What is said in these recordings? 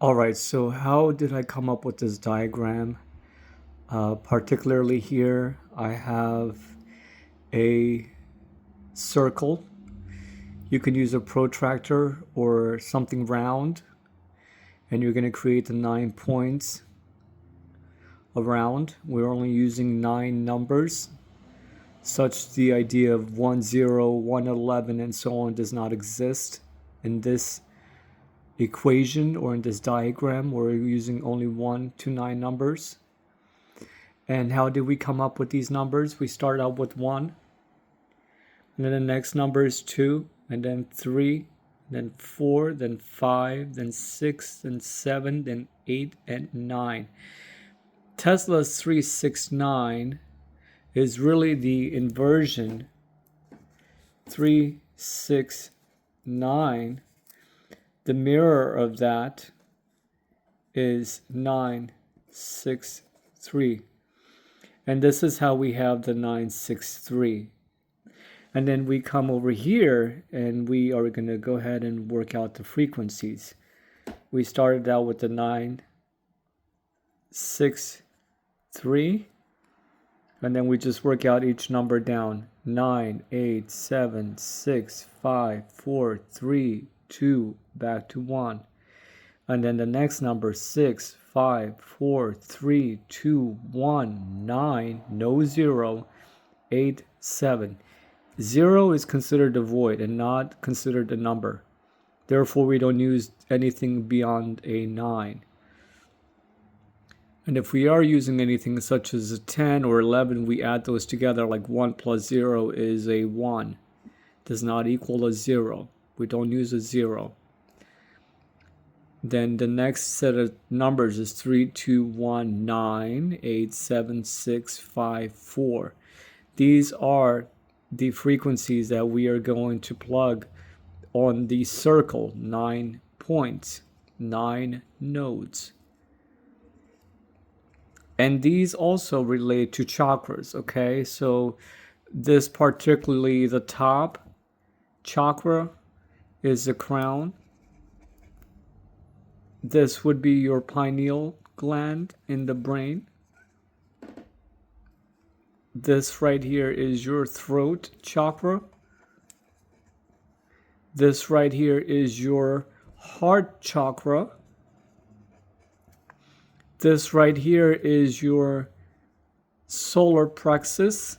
All right, so how did I come up with this diagram? Particularly here, I have a circle. You can use a protractor or something round, and you're going to create the 9 points around. We're only using 9 numbers, such the idea of 1, 0, 1, 11, and so on does not exist in this equation or in this diagram. We're using only 1 to 9 numbers. And how did we come up with these numbers? We start out with 1, and then the next number is 2, and then 3, then 4, then 5, then 6, then 7, then 8, and 9. Tesla's 369 is really the inversion. 369, the mirror of that is 963. And this is how we have the 963. And then we come over here and we are going to go ahead and work out the frequencies. We started out with the 963, and then we just work out each number down. 9, 8, 7, 6, 5, 4, 3, 2, back to 1. And then the next number, 6, 5, 4, 3, 2, 1, 9, no 0, 8, 7. 0 is considered a void and not considered a number. Therefore, we don't use anything beyond a 9. And if we are using anything such as a 10 or 11, we add those together, like 1 plus 0 is a 1. Does not equal a 0. We don't use a 0. Then the next set of numbers is 3, 2, 1, 9, 8, 7, 6, 5, 4. These are the frequencies that we are going to plug on the circle. 9 points, 9 nodes. And these also relate to chakras, okay? So this particularly, the top chakra is the crown. This would be your pineal gland in the brain. This right here is your throat chakra. This right here is your heart chakra. This right here is your solar plexus.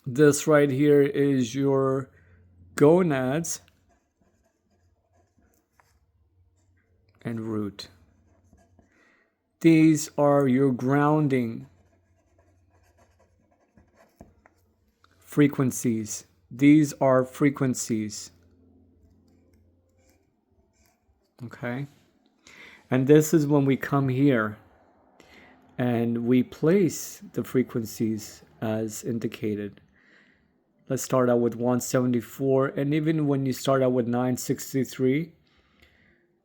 This right here is your gonads and root. These are your grounding frequencies. These are frequencies. Okay? And this is when we come here and we place the frequencies as indicated. Let's start out with 174. And even when you start out with 963,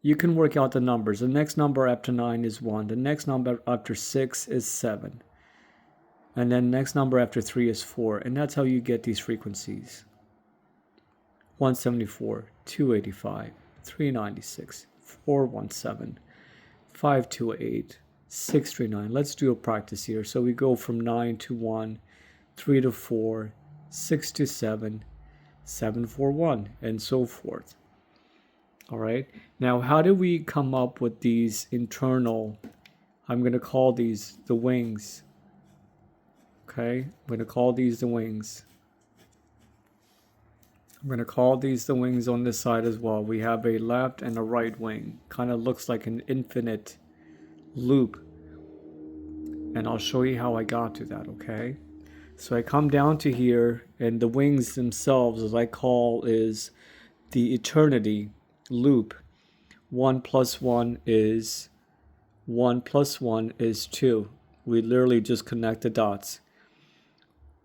you can work out the numbers. The next number after 9 is 1. The next number after 6 is 7. And then next number after 3 is 4. And that's how you get these frequencies. 174, 285, 396, 417, 528, 639. Let's do a practice here. So we go from 9 to 1, 3 to 4, 6 to 7, 7 4 1, and so forth. All right. Now, how do we come up with these internal, I'm going to call these the wings. Okay. I'm going to call these the wings. I'm going to call these the wings on this side as well. We have a left and a right wing. Kind of looks like an infinite loop. And I'll show you how I got to that, okay? So I come down to here, and the wings themselves, as I call, is the eternity loop. 1 plus 1 is 1 plus 1 is 2. We literally just connect the dots.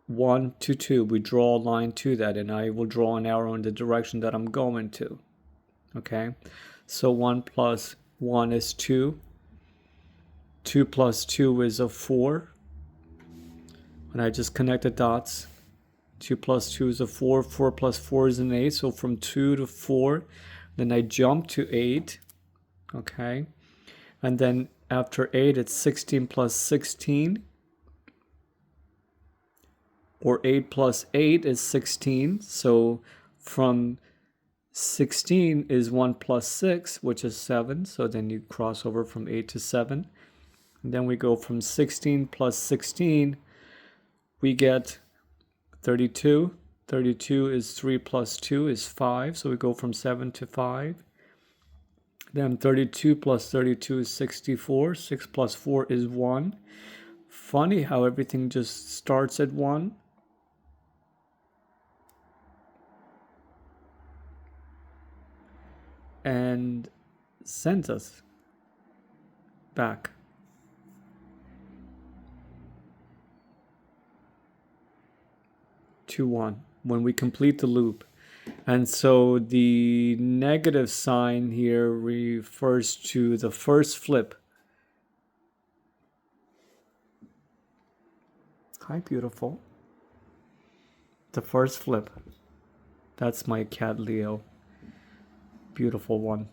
1 to 2, we draw a line to that, and I will draw an arrow in the direction that I'm going to. Okay, so 1 plus 1 is 2. 2 plus 2 is a 4. And I just connect the dots. 2 plus 2 is a 4. 4 plus 4 is an 8. So from 2 to 4, Then I jump to 8. Okay. And then after 8, it's 16 plus 16. Or 8 plus 8 is 16. So from 16 is 1 plus 6, which is 7. So then you cross over from 8 to 7. And then we go from 16 plus 16, we get 32. 32 is 3 plus 2 is 5. So we go from 7 to 5. Then 32 plus 32 is 64. 6 plus 4 is 1. Funny how everything just starts at 1. And sends us back. To 1 when we complete the loop. And so the negative sign here refers to the first flip. Hi, beautiful. The first flip. That's my cat Leo. Beautiful one.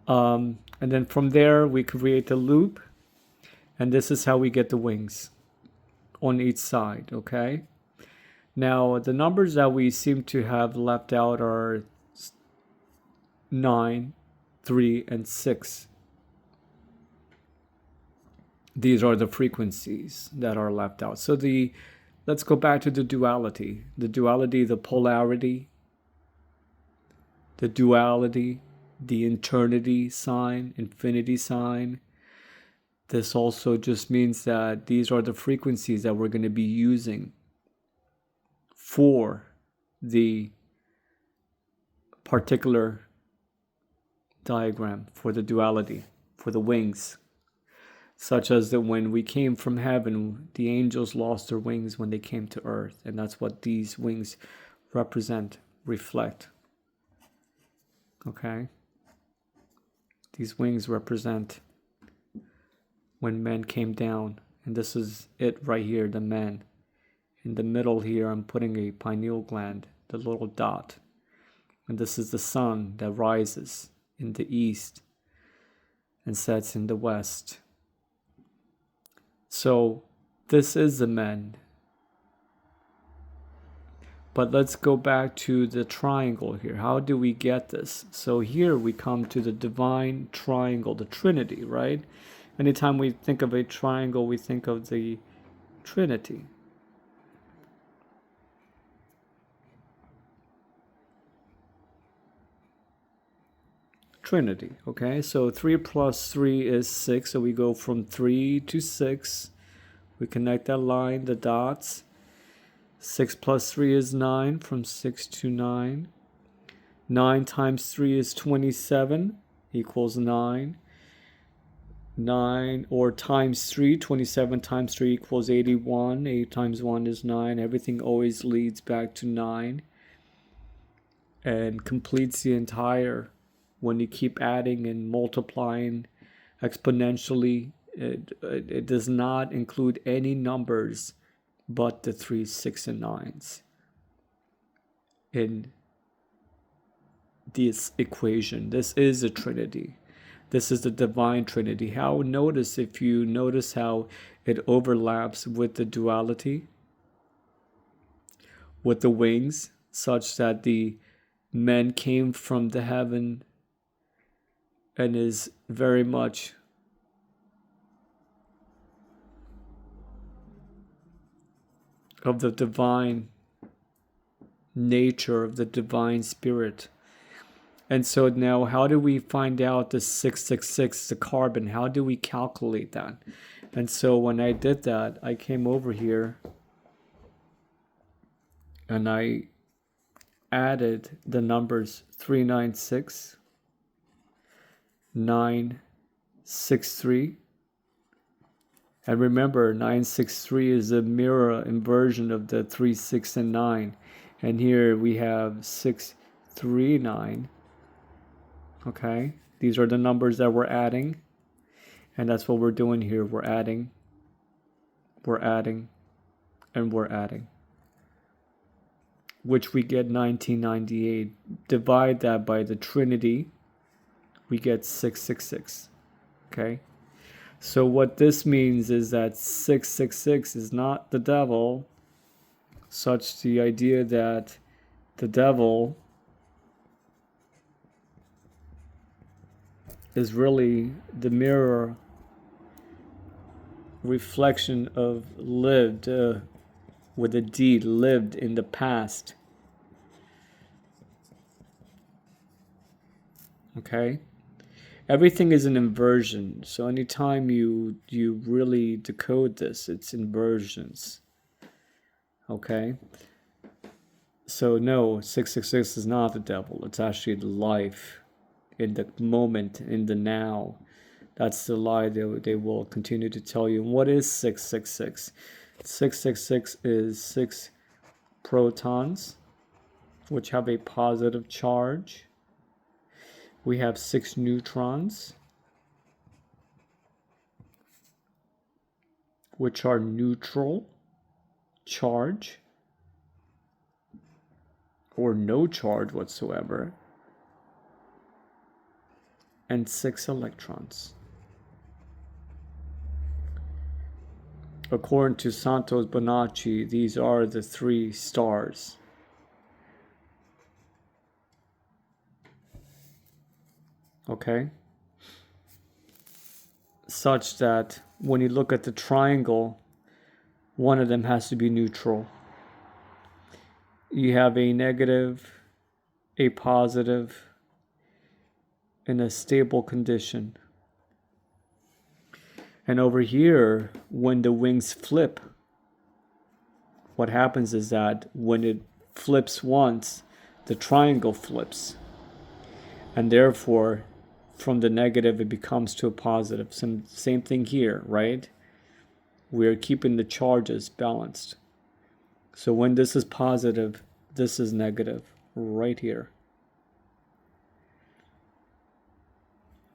And then from there we create a loop, and this is how we get the wings on each side. Okay. Now the numbers that we seem to have left out are 9, 3, and 6. These are the frequencies that are left out. So let's go back to the duality. The duality, the polarity, the duality, the eternity sign, infinity sign. This also just means that these are the frequencies that we're going to be using for the particular diagram, for the duality, for the wings. Such as that when we came from heaven, the angels lost their wings when they came to earth. And that's what these wings represent, reflect. Okay? These wings represent when men came down. And this is it right here, the men. In the middle here, I'm putting a pineal gland, the little dot. And this is the sun that rises in the east and sets in the west. So this is the men. But let's go back to the triangle here. How do we get this? So here we come to the divine triangle, the Trinity, right? Anytime we think of a triangle, we think of the Trinity. Trinity, okay? So 3 plus 3 is 6. So we go from 3 to 6. We connect that line, the dots. 6 plus 3 is 9, from 6 to 9. 9 times 3 is 27, equals 9. 9, or times 3, 27 times 3 equals 81. 8 times 1 is 9. Everything always leads back to 9. And completes the entire, when you keep adding and multiplying exponentially, it does not include any numbers but the 3, 6, and 9s in this equation. This is a Trinity. This is the divine Trinity. If you notice how it overlaps with the duality, with the wings, such that the men came from the heaven and is very much of the divine nature, of the divine spirit. And so now, how do we find out the 666, the carbon? How do we calculate that? And so when I did that, I came over here and I added the numbers 396, 963. And remember, 963 is a mirror inversion of the 3, 6, and 9. And here we have 639. Okay, these are the numbers that we're adding. And that's what we're doing here. We're adding, and we're adding. which we get 1998. Divide that by the Trinity, we get 666. Okay? So what this means is that 666 is not the devil, such the idea that the devil is really the mirror reflection of lived with a deed lived in the past. Okay? Everything is an inversion. So anytime you really decode this, it's inversions. Okay? So no, 666 is not the devil. It's actually the life in the moment, in the now. That's the lie they will continue to tell you. And what is 666? 666 is 6 protons, which have a positive charge. We have 6 neutrons, which are neutral charge or no charge whatsoever, and 6 electrons. According to Santos Bonacci, these are the 3 stars. Okay? Such that when you look at the triangle, one of them has to be neutral. You have a negative, a positive, and a stable condition. And over here, when the wings flip, what happens is that when it flips once, the triangle flips. And therefore, from the negative, it becomes to a positive. Same thing here, right? We're keeping the charges balanced. So when this is positive, this is negative, right here.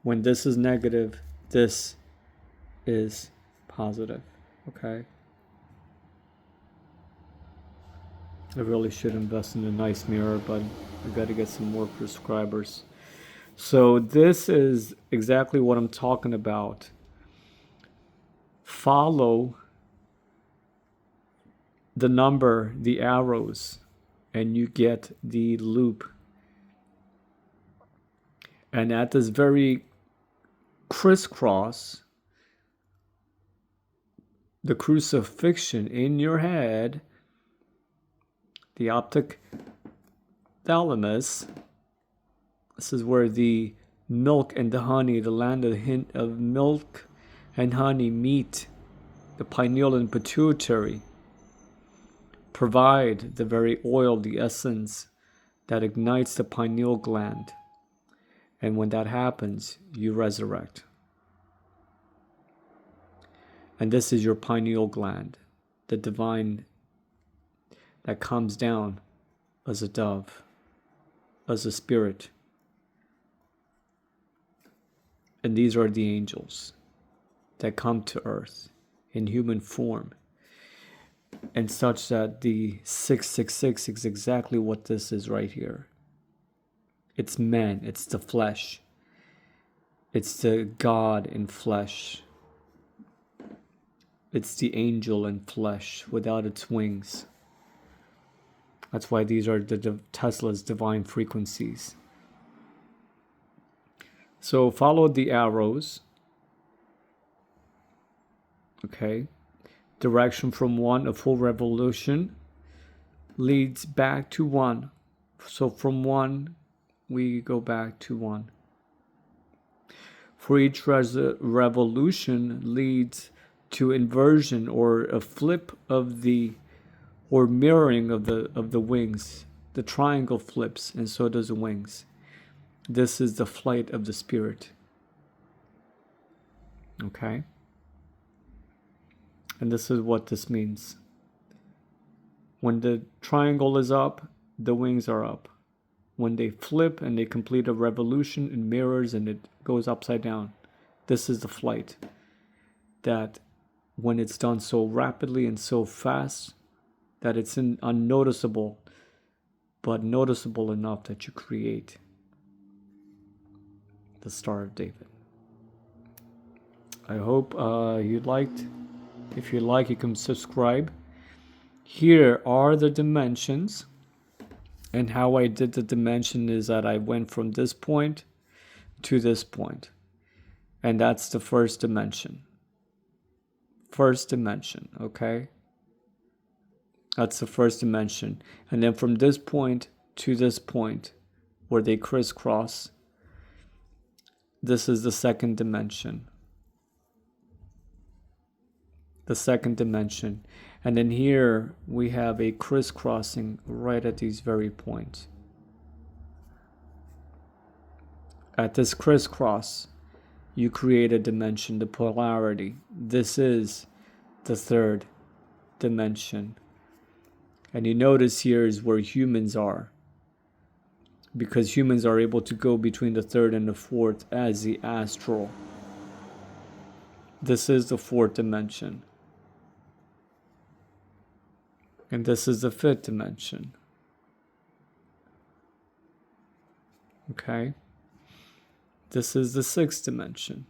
When this is negative, this is positive, okay? I really should invest in a nice mirror, but I got to get some more prescribers. So this is exactly what I'm talking about. Follow the number, the arrows, and you get the loop. And at this very crisscross, the crucifixion in your head, the optic thalamus, this is where the milk and the honey, the land of the hint of milk and honey meet, the pineal and pituitary, provide the very oil, the essence that ignites the pineal gland. And when that happens, you resurrect. And this is your pineal gland, the divine that comes down as a dove, as a spirit. And these are the angels that come to earth in human form. And such that the 666 is exactly what this is right here. It's man, it's the flesh. It's the God in flesh. It's the angel in flesh without its wings. That's why these are the Tesla's divine frequencies. So follow the arrows. Okay. Direction from 1, a full revolution, leads back to 1. So from 1, we go back to 1. For each revolution leads to inversion or a flip of the, or mirroring of the wings. The triangle flips, and so does the wings. This is the flight of the spirit. Okay? And this is what this means. When the triangle is up, the wings are up. When they flip and they complete a revolution, it mirrors and it goes upside down. This is the flight. That when it's done so rapidly and so fast that it's unnoticeable but noticeable enough that you create the Star of David. I hope you liked. If you like, you can subscribe. Here are the dimensions, and how I did the dimension is that I went from this point to this point, and that's the first dimension. First dimension, okay? That's the first dimension. And then from this point to this point where they crisscross, this is the second dimension. The second dimension. And then here we have a crisscrossing right at these very points. At this crisscross, you create a dimension, the polarity. This is the third dimension. And you notice here is where humans are, because humans are able to go between the third and the fourth as the astral. This is the fourth dimension. And this is the fifth dimension. Okay? This is the sixth dimension.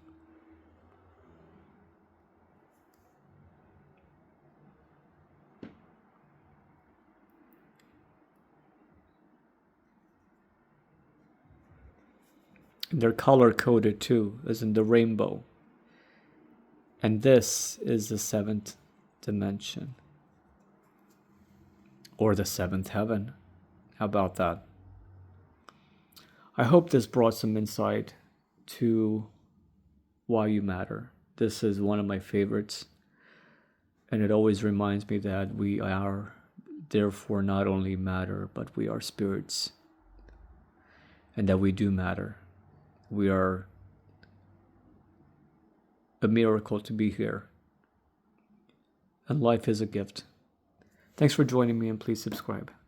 And they're color coded too, as in the rainbow. And this is the seventh dimension. Or the seventh heaven. How about that? I hope this brought some insight to why you matter. This is one of my favorites. And it always reminds me that we are therefore not only matter, but we are spirits. And that we do matter. We are a miracle to be here. And life is a gift. Thanks for joining me, and please subscribe.